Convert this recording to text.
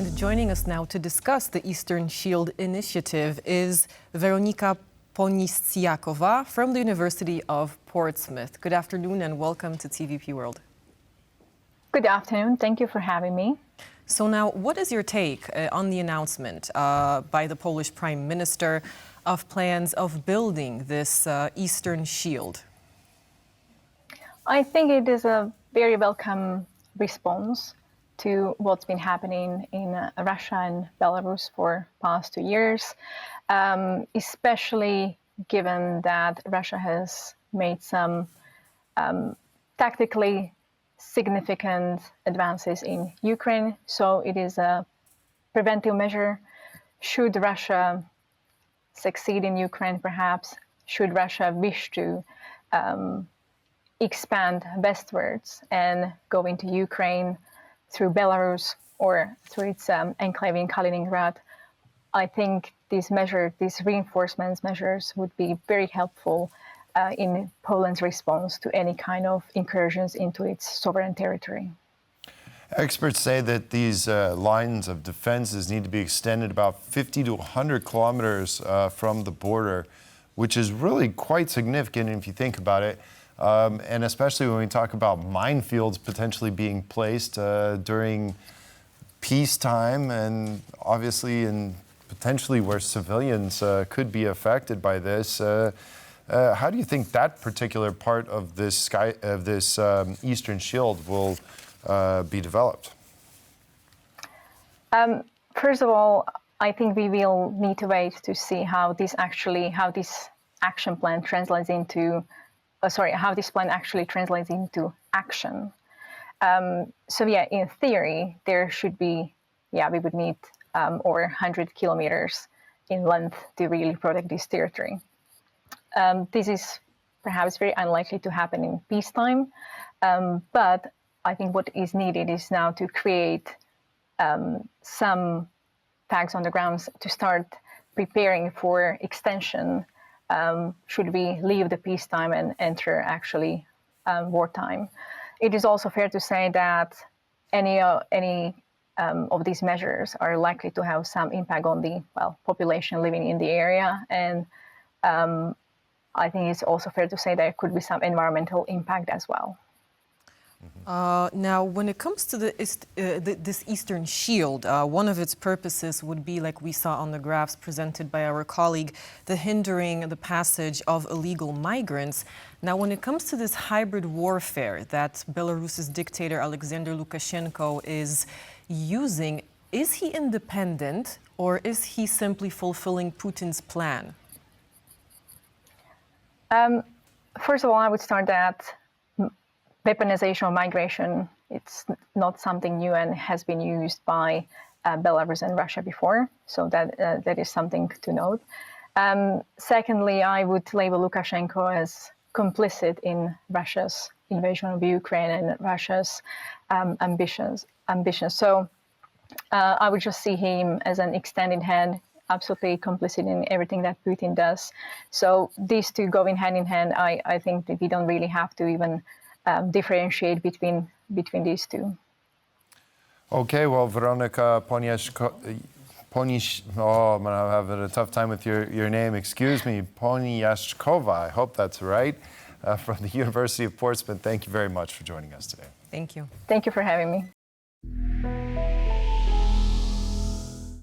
And joining us now to discuss the Eastern Shield initiative is Veronika Poniscjakova from the University of Portsmouth. Good afternoon and welcome to TVP World. Good afternoon. Thank you for having me. So now, what is your take on the announcement by the Polish Prime Minister of plans of building this Eastern Shield? I think it is a very welcome response to what's been happening in Russia and Belarus for past 2 years, especially given that Russia has made some tactically significant advances in Ukraine. So it is a preventive measure. Should Russia succeed in Ukraine, perhaps, should Russia wish to expand westwards and go into Ukraine through Belarus or through its enclave in Kaliningrad, I think these reinforcement measures would be very helpful in Poland's response to any kind of incursions into its sovereign territory. Experts say that these lines of defenses need to be extended about 50 to 100 kilometers from the border, which is really quite significant if you think about it. And especially when we talk about minefields potentially being placed during peacetime and obviously in potentially where civilians could be affected by this. How do you think that particular part of this Eastern Shield will be developed? First of all, I think we will need to wait to see how this action plan translates into. How this plan actually translates into action. So yeah, in theory, there should be, we would need over 100 kilometers in length to really protect this territory. This is perhaps very unlikely to happen in peacetime, but I think what is needed is now to create some facts on the ground to start preparing for extension should we leave the peacetime and enter actually wartime. It is also fair to say that any of these measures are likely to have some impact on the population living in the area, and I think it's also fair to say there could be some environmental impact as well. Now, when it comes to this Eastern Shield, one of its purposes would be, like we saw on the graphs presented by our colleague, the hindering the passage of illegal migrants. Now, when it comes to this hybrid warfare that Belarus's dictator Alexander Lukashenko is using, is he independent or is he simply fulfilling Putin's plan? First of all, I would start that weaponization of migration, it's not something new and has been used by Belarus and Russia before. So that is something to note. Secondly, I would label Lukashenko as complicit in Russia's invasion of Ukraine and Russia's ambitions. So I would just see him as an extended hand, absolutely complicit in everything that Putin does. So these two going hand in hand, I think that we don't really have to even differentiate between these two. Okay, well, Veronika I'm having a tough time with your name. Excuse me, Poniscjakova. I hope that's right. From the University of Portsmouth. Thank you very much for joining us today. Thank you. Thank you for having me.